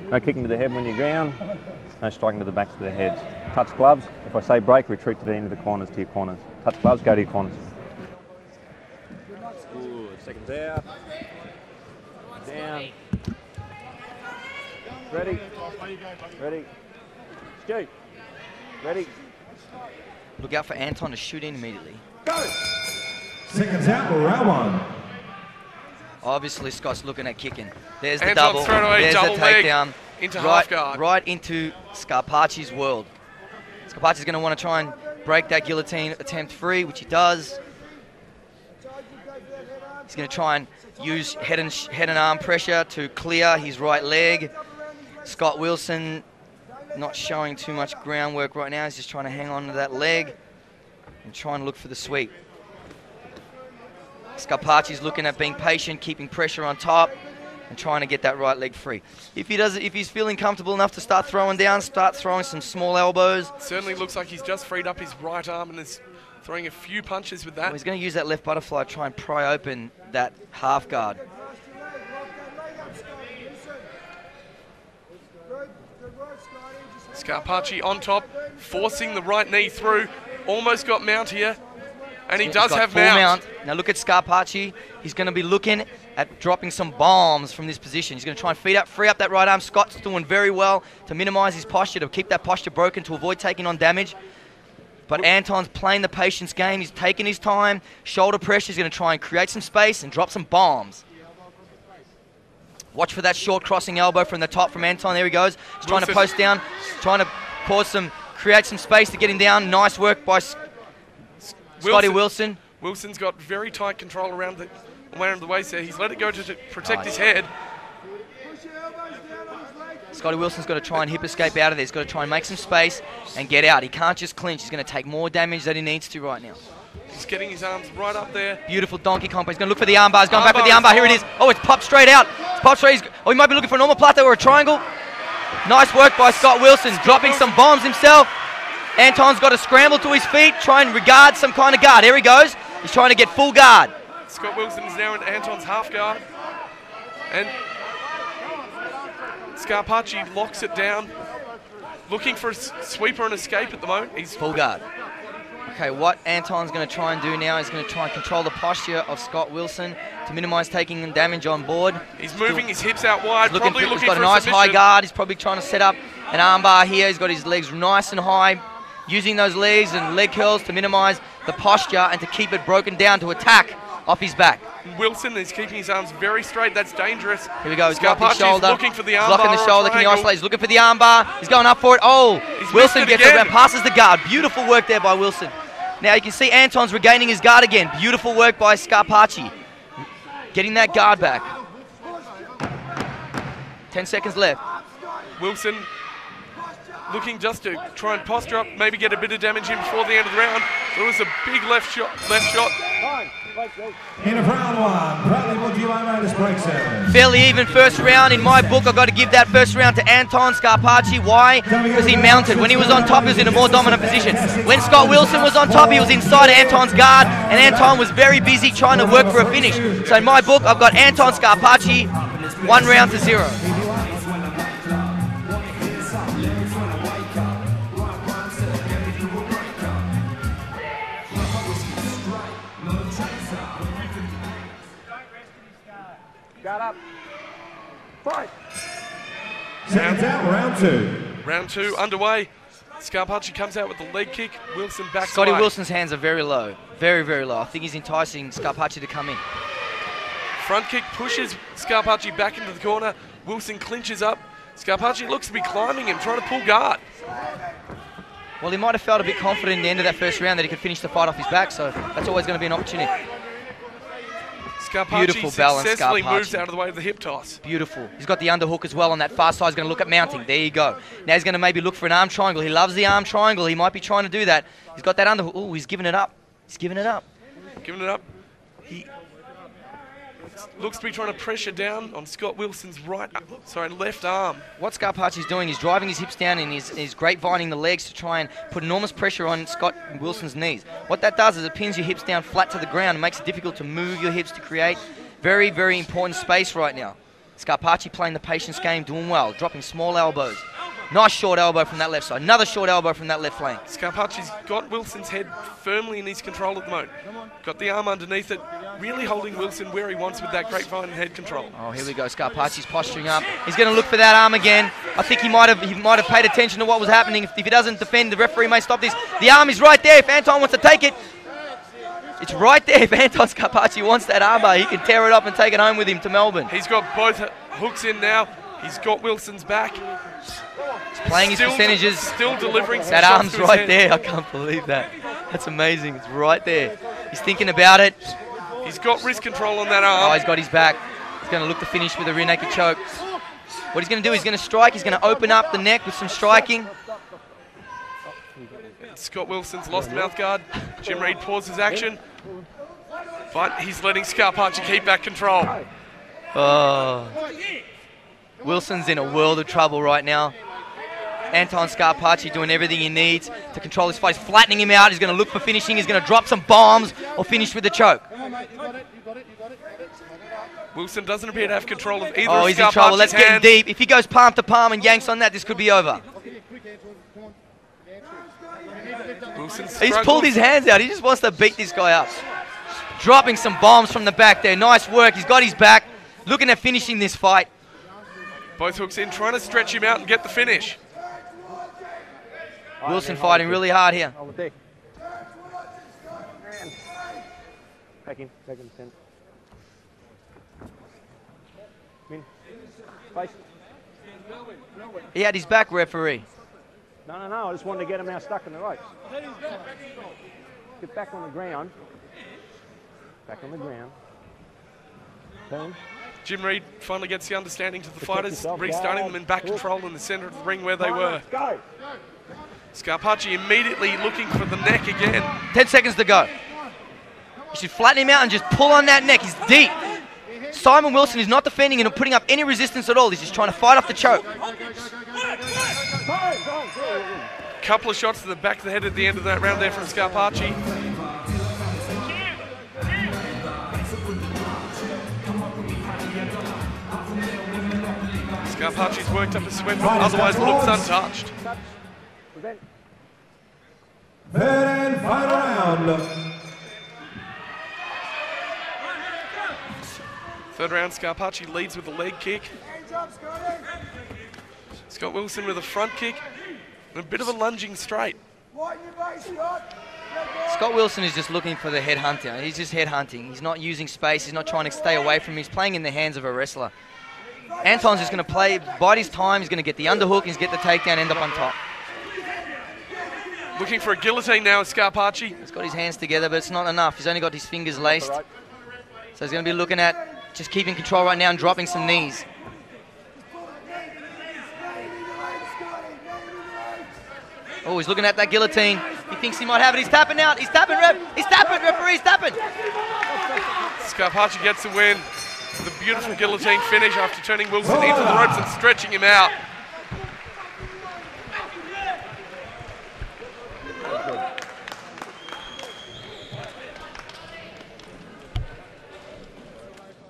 No kicking to the head when you're ground. No striking to the backs of the heads. Touch gloves. If I say break, retreat to the end of the corners, to your corners. Touch gloves, go to your corners. Good. Seconds out. Down. Ready. Ready. Stu. Ready. Look out for Anton to shoot in immediately. Go! Seconds out, round one. Obviously, Scott's looking at kicking. There's the Anton double. There's the takedown. Into half guard. Right into Scarpaci's world. Scarpaci's going to want to try and break that guillotine attempt free, which he does. He's going to try and use head and arm pressure to clear his right leg. Scott Wilson not showing too much groundwork right now. He's just trying to hang on to that leg and trying to look for the sweep. Scarpaci's looking at being patient, keeping pressure on top, and trying to get that right leg free. If he's feeling comfortable enough to start throwing down, start throwing some small elbows. Certainly looks like he's just freed up his right arm and is throwing a few punches with that. Well, he's going to use that left butterfly to try and pry open that half guard. Scarpaci on top, forcing the right knee through. Almost got mount here. And he does have mount. Now look at Scarpaci. He's going to be looking at dropping some bombs from this position. He's going to try and free up that right arm. Scott's doing very well to minimize his posture, to keep that posture broken, to avoid taking on damage. But Anton's playing the patience game. He's taking his time. Shoulder pressure. He's going to try and create some space and drop some bombs. Watch for that short crossing elbow from the top from Anton. There he goes. He's trying to post down, trying to create some space to get him down. Nice work by Scotty Wilson. Wilson's got very tight control around the waist there. He's let it go to protect his head. Scotty Wilson's got to try and hip escape out of there. He's got to try and make some space and get out. He can't just clinch. He's going to take more damage than he needs to right now. He's getting his arms right up there. Beautiful donkey combo. He's going to look for the armbar. He's going back with the armbar. Here it is. Oh, it's popped straight out. It's popped straight. He might be looking for a normal plateau or a triangle. Nice work by Scott Wilson, dropping some bombs himself. Anton's got to scramble to his feet, try and regard some kind of guard. Here he goes. He's trying to get full guard. Scott Wilson is now in Anton's half guard. And Scarpaci locks it down. Looking for a sweeper and escape at the moment. He's full guard. Okay, what Anton's going to try and do now is going to try and control the posture of Scott Wilson to minimize taking damage on board. He's moving his hips out wide, he's got a nice high guard. He's probably trying to set up an armbar here. He's got his legs nice and high, using those legs and leg curls to minimize the posture and to keep it broken down to attack off his back. Wilson is keeping his arms very straight. That's dangerous. Here we go. He's got his shoulder. Looking for the armbar. Blocking the shoulder. Can he isolate? He's looking for the armbar. He's going up for it. Oh, Wilson gets around, passes the guard. Beautiful work there by Wilson. Now you can see Anton's regaining his guard again. Beautiful work by Scarpaci. Getting that guard back. 10 seconds left. Wilson looking just to try and posture up, maybe get a bit of damage in before the end of the round. There was a big left shot. End of round one, proudly brought to you by Motus Break 7. Fairly even first round. In my book, I've got to give that first round to Anton Scarpaci. Why? Because he mounted. When he was on top, he was in a more dominant position. When Scott Wilson was on top, he was inside Anton's guard, and Anton was very busy trying to work for a finish. So in my book, I've got Anton Scarpaci, 1 round to 0. Guard up. Fight. Seconds out, round 2. Round 2 underway. Scarpaci comes out with the leg kick. Wilson backs Scotty away. Wilson's hands are very low. Very, very low. I think he's enticing Scarpaci to come in. Front kick pushes Scarpaci back into the corner. Wilson clinches up. Scarpaci looks to be climbing him, trying to pull guard. Well, he might have felt a bit confident in the end of that first round that he could finish the fight off his back, so that's always going to be an opportunity. Scarpaci Beautiful balance, successfully Scarpaci. moves out of the way of the hip toss. Beautiful. He's got the underhook as well on that far side. He's going to look at mounting. There you go. Now he's going to maybe look for an arm triangle. He loves the arm triangle. He might be trying to do that. He's got that underhook. Oh, he's giving it up. He's giving it up. Giving it up. He looks to be trying to pressure down on Scott Wilson's left arm. What Scarpaci's doing is driving his hips down and he's grapevining the legs to try and put enormous pressure on Scott Wilson's knees. What that does is it pins your hips down flat to the ground and makes it difficult to move your hips to create very, very important space right now. Scarpaci playing the patience game, doing well, dropping small elbows. Nice short elbow from that left side. Another short elbow from that left flank. Scarpaci's got Wilson's head firmly in his control at the moment. Got the arm underneath it, really holding Wilson where he wants with that grapevine head control. Oh, here we go. Scarpaci's posturing up. He's going to look for that arm again. I think he might have paid attention to what was happening. If he doesn't defend, the referee may stop this. The arm is right there if Anton wants to take it. It's right there. If Anton Scarpaci wants that armbar, he can tear it up and take it home with him to Melbourne. He's got both hooks in now. He's got Wilson's back. He's playing his percentages. Still delivering some That shots arm's to his right head. there. I can't believe that. That's amazing. It's right there. He's thinking about it. He's got wrist control on that arm. Oh, he's got his back. He's going to look to finish with a rear naked choke. What he's going to do, he's going to strike. He's going to open up the neck with some striking. Scott Wilson's lost mouth guard. Jim Reed pauses action. But he's letting Scarpaci keep that control. Oh. Wilson's in a world of trouble right now. Anton Scarpaci doing everything he needs to control his fight. He's flattening him out. He's going to look for finishing. He's going to drop some bombs or finish with the choke. Wilson doesn't appear to have control of either Oh, of he's in trouble. Let's Scarpaci's get him hands. deep. If he goes palm to palm and yanks on that, this could be over. Wilson He's struggles. pulled his hands out. He just wants to beat this guy up. Dropping some bombs from the back there. Nice work. He's got his back. Looking at finishing this fight. Both hooks in, trying to stretch him out and get the finish. Wilson fighting really hard here. Hold the deck. Back in, 10. Min. Face. He had his back, referee. No, I just wanted to get him now stuck in the ropes. Get back on the ground. Back on the ground. Turn. Jim Reed finally gets the understanding to the Protect fighters, yourself, restarting guard. them in back control in the centre of the ring where they Come on, were. let's go. Scarpaci immediately looking for the neck again. 10 seconds to go. You should flatten him out and just pull on that neck. He's deep. Simon Wilson is not defending and putting up any resistance at all. He's just trying to fight off the choke. Couple of shots to the back of the head at the end of that round there from Scarpaci. Scarpaci's worked up a sweat, but otherwise looks untouched. Third and final round. Third round, Scarpaci leads with a leg kick. Scott Wilson with a front kick and a bit of a lunging straight. Scott Wilson is just looking for the head hunter. He's just head hunting. He's not using space. He's not trying to stay away from him. He's playing in the hands of a wrestler. Anton's just going to bide his time. He's going to get the underhook. He's going to get the takedown, end up on top. Looking for a guillotine now, Scarpaci. He's got his hands together, but it's not enough. He's only got his fingers laced. So he's going to be looking at just keeping control right now and dropping some knees. Oh, he's looking at that guillotine. He thinks he might have it. He's tapping out. He's tapping, ref. He's tapping, referee. He's tapping. Scarpaci gets the win. The beautiful guillotine finish after turning Wilson into the ropes and stretching him out.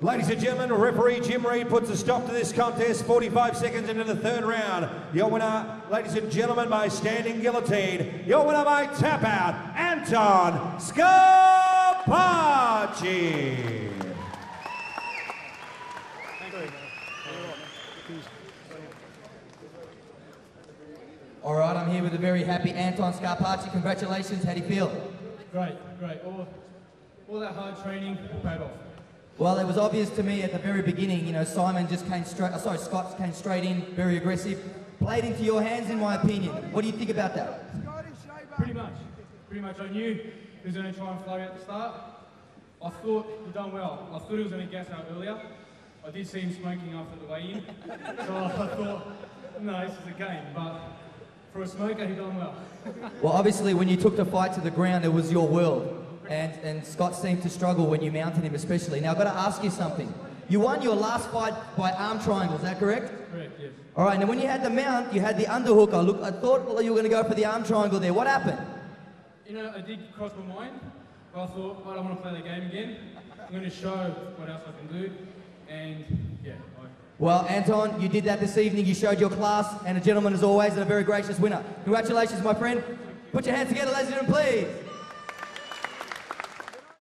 Ladies and gentlemen, referee Jim Reed puts a stop to this contest 45 seconds into the third round. Your winner, ladies and gentlemen, by standing guillotine. Your winner by tap out, Anton Scarpaci. All right, I'm here with a very happy Anton Scarpaci. Congratulations. How do you feel? Great. All that hard training paid off. Well, it was obvious to me at the very beginning, Simon just came straight, Scott came straight in, very aggressive, played into your hands in my opinion. What do you think about that? Pretty much. I knew he was going to try and flow out the start. I thought he'd done well. I thought he was going to gas out earlier. I did see him smoking after the weigh-in. So I thought, no, this is a game. But for a smoker, he done well. Well, obviously, when you took the fight to the ground, it was your world. And Scott seemed to struggle when you mounted him especially. Now, I've got to ask you something. You won your last fight by arm triangle, is that correct? Correct, yes. All right, now when you had the mount, you had the underhook. I thought you were going to go for the arm triangle there. What happened? I did cross my mind. But I thought, I want to play the game again. I'm going to show what else I can do. And, yeah, I Well, Anton, you did that this evening. You showed your class, and a gentleman as always, and a very gracious winner. Congratulations, my friend. Put your hands together, ladies and gentlemen, please.